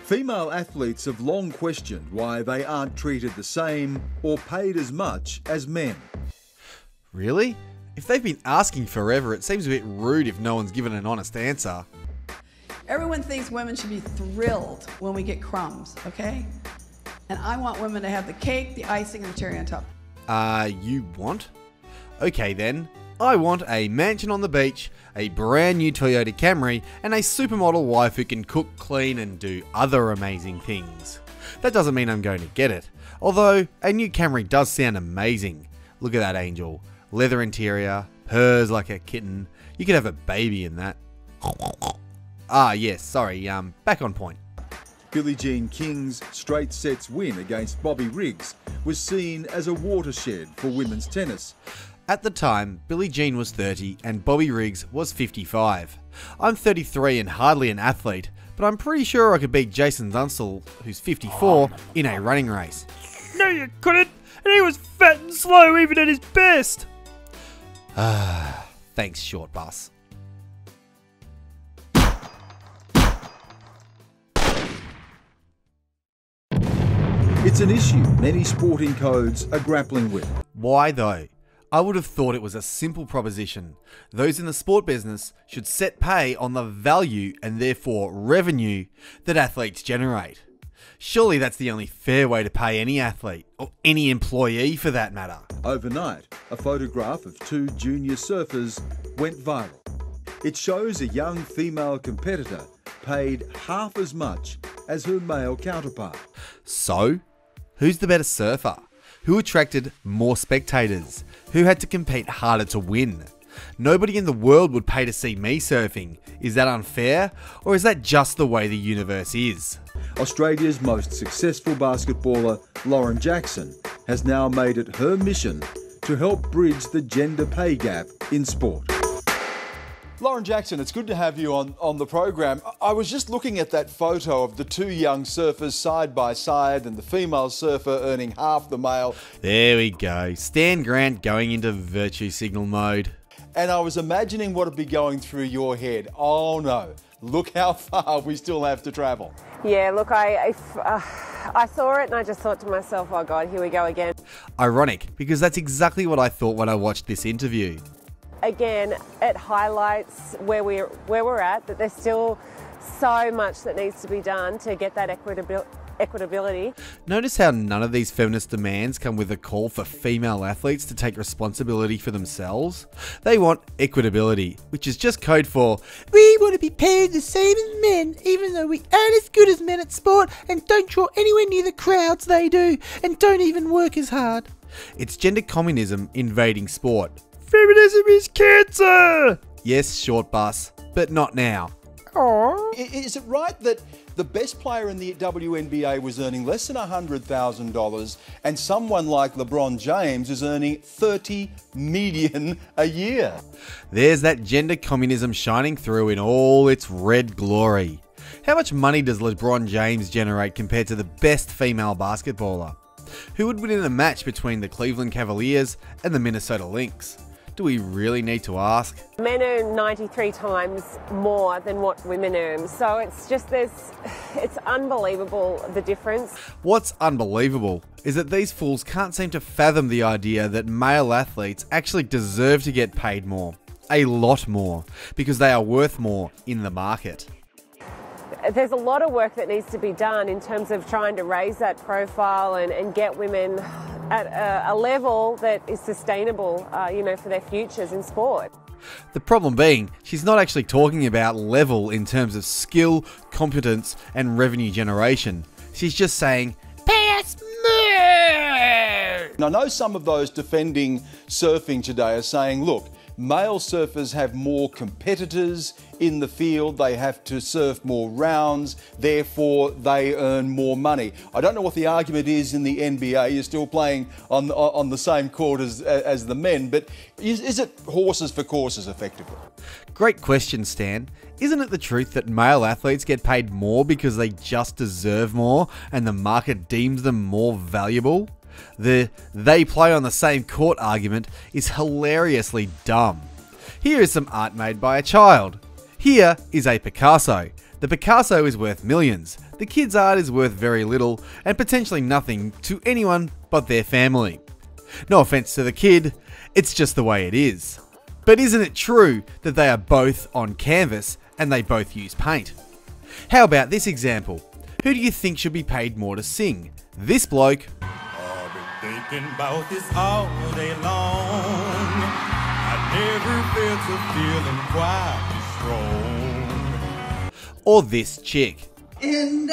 Female athletes have long questioned why they aren't treated the same or paid as much as men. Really? If they've been asking forever, it seems a bit rude if no one's given an honest answer. Everyone thinks women should be thrilled when we get crumbs, okay? And I want women to have the cake, the icing, and the cherry on top. You want? Okay then. I want a mansion on the beach, a brand new Toyota Camry, and a supermodel wife who can cook, clean, and do other amazing things. That doesn't mean I'm going to get it. Although, a new Camry does sound amazing. Look at that angel. Leather interior, purrs like a kitten. You could have a baby in that. Yes, sorry, back on point. Billie Jean King's straight sets win against Bobby Riggs was seen as a watershed for women's tennis. At the time, Billie Jean was 30 and Bobby Riggs was 55. I'm 33 and hardly an athlete, but I'm pretty sure I could beat Jason Dunstall, who's 54, in a running race. No, you couldn't, and he was fat and slow even at his best. Thanks, short bus. It's an issue many sporting codes are grappling with. Why though? I would have thought it was a simple proposition. Those in the sport business should set pay on the value and therefore revenue that athletes generate. Surely that's the only fair way to pay any athlete, or any employee for that matter. Overnight, a photograph of two junior surfers went viral. It shows a young female competitor paid half as much as her male counterpart. So, who's the better surfer? Who attracted more spectators? Who had to compete harder to win? Nobody in the world would pay to see me surfing. Is that unfair? Or is that just the way the universe is? Australia's most successful basketballer, Lauren Jackson, has now made it her mission to help bridge the gender pay gap in sport. Lauren Jackson, it's good to have you on the program. I was just looking at that photo of the two young surfers side by side and the female surfer earning half the male. There we go. Stan Grant going into virtue signal mode. And I was imagining what would be going through your head. Oh no, look how far we still have to travel. Yeah, look, I saw it and I just thought to myself, oh God, here we go again. Ironic, because that's exactly what I thought when I watched this interview. Again, it highlights where we're at, that there's still so much that needs to be done to get that equitability. Notice how none of these feminist demands come with a call for female athletes to take responsibility for themselves. They want equitability, which is just code for, we want to be paid the same as men, even though we aren't as good as men at sport and don't draw anywhere near the crowds they do and don't even work as hard. It's gender communism invading sport. Feminism is cancer! Yes, short bus, but not now. Aww. Is it right that the best player in the WNBA was earning less than $100,000 and someone like LeBron James is earning $30 million a year? There's that gender communism shining through in all its red glory. How much money does LeBron James generate compared to the best female basketballer? Who would win in a match between the Cleveland Cavaliers and the Minnesota Lynx? Do we really need to ask? Men earn 93 times more than what women earn, so it's unbelievable the difference. What's unbelievable is that these fools can't seem to fathom the idea that male athletes actually deserve to get paid more, a lot more, because they are worth more in the market. There's a lot of work that needs to be done in terms of trying to raise that profile and get women at a level that is sustainable, for their futures in sport. The problem being, she's not actually talking about level in terms of skill, competence, and revenue generation. She's just saying, pay us more! And I know some of those defending surfing today are saying, look, male surfers have more competitors in the field, they have to surf more rounds, therefore they earn more money. I don't know what the argument is in the NBA, you're still playing on the same court as the men, but is it horses for courses effectively? Great question, Stan. Isn't it the truth that male athletes get paid more because they just deserve more and the market deems them more valuable? The they play on the same court argument is hilariously dumb. Here is some art made by a child. Here is a Picasso. The Picasso is worth millions, the kid's art is worth very little, and potentially nothing to anyone but their family. No offense to the kid, it's just the way it is. But isn't it true that they are both on canvas and they both use paint? How about this example? Who do you think should be paid more to sing? This bloke, I've been thinking about this all day long. I never felt a feeling quite strong. or this chick? And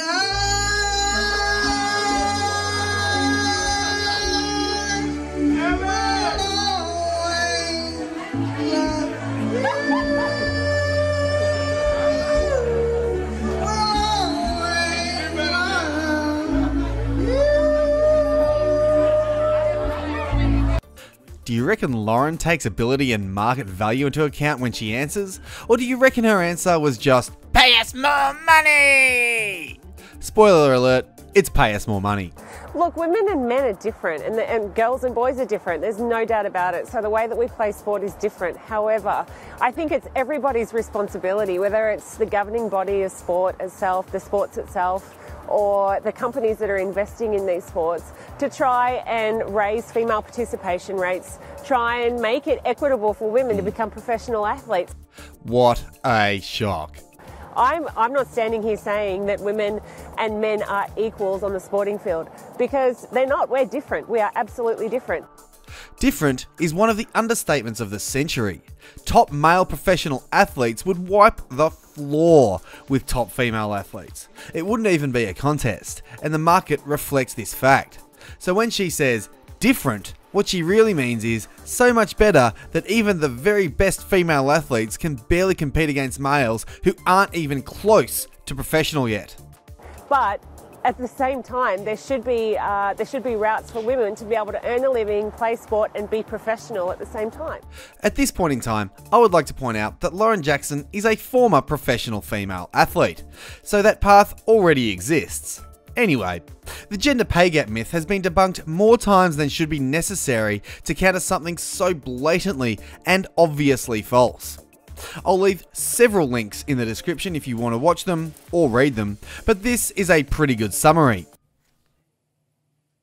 Do you reckon Lauren takes ability and market value into account when she answers? Or do you reckon her answer was just, pay us more money? Spoiler alert, it's pay us more money. Look, women and men are different, and girls and boys are different. There's no doubt about it. So the way that we play sport is different. However, I think it's everybody's responsibility, whether it's the governing body of sport itself, the sports itself, or the companies that are investing in these sports, to try and raise female participation rates, try and make it equitable for women to become professional athletes. What a shock. I'm not standing here saying that women and men are equals on the sporting field, because they're not. We're different. We are absolutely different. Different is one of the understatements of the century. Top male professional athletes would wipe the floor with top female athletes. It wouldn't even be a contest, and the market reflects this fact. So when she says different, what she really means is so much better that even the very best female athletes can barely compete against males who aren't even close to professional yet. But at the same time, there should be routes for women to be able to earn a living, play sport, and be professional at the same time. At this point in time, I would like to point out that Lauren Jackson is a former professional female athlete, so that path already exists. Anyway, the gender pay gap myth has been debunked more times than should be necessary to counter something so blatantly and obviously false. I'll leave several links in the description if you want to watch them or read them, but this is a pretty good summary.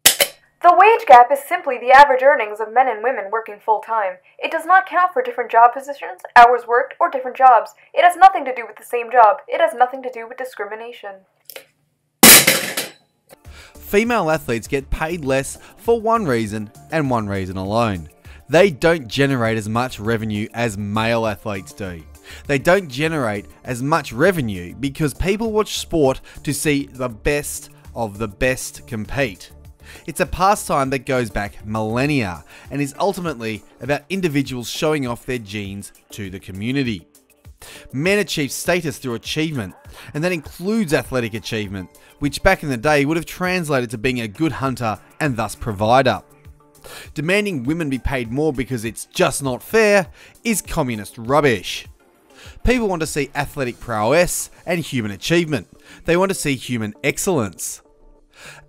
The wage gap is simply the average earnings of men and women working full-time. It does not count for different job positions, hours worked, or different jobs. It has nothing to do with the same job. It has nothing to do with discrimination. Female athletes get paid less for one reason and one reason alone. They don't generate as much revenue as male athletes do. They don't generate as much revenue because people watch sport to see the best of the best compete. It's a pastime that goes back millennia and is ultimately about individuals showing off their genes to the community. Men achieve status through achievement, and that includes athletic achievement, which back in the day would have translated to being a good hunter and thus provider. Demanding women be paid more because it's just not fair is communist rubbish. People want to see athletic prowess and human achievement. They want to see human excellence.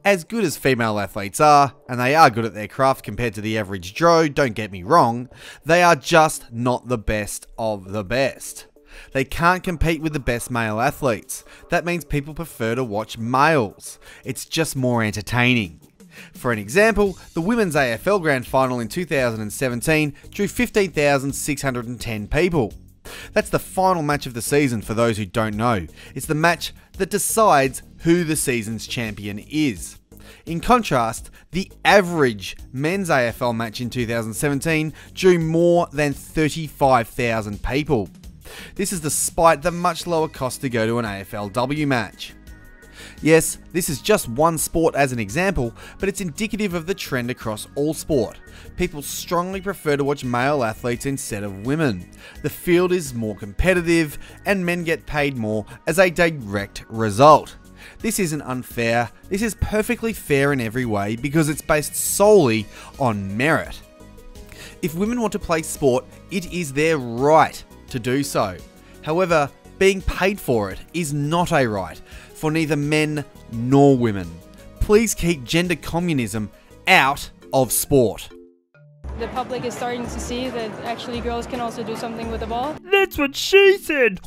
As good as female athletes are, and they are good at their craft compared to the average Joe, don't get me wrong, they are just not the best of the best. They can't compete with the best male athletes. That means people prefer to watch males. It's just more entertaining. For an example, the Women's AFL Grand Final in 2017 drew 15,610 people. That's the final match of the season for those who don't know. It's the match that decides who the season's champion is. In contrast, the average men's AFL match in 2017 drew more than 35,000 people. This is despite the much lower cost to go to an AFLW match. Yes, this is just one sport as an example, but it's indicative of the trend across all sport. People strongly prefer to watch male athletes instead of women. The field is more competitive, and men get paid more as a direct result. This isn't unfair, this is perfectly fair in every way because it's based solely on merit. If women want to play sport, it is their right to do so. However, being paid for it is not a right for neither men nor women. Please keep gender communism out of sport. the public is starting to see that actually girls can also do something with the ball. That's what she said.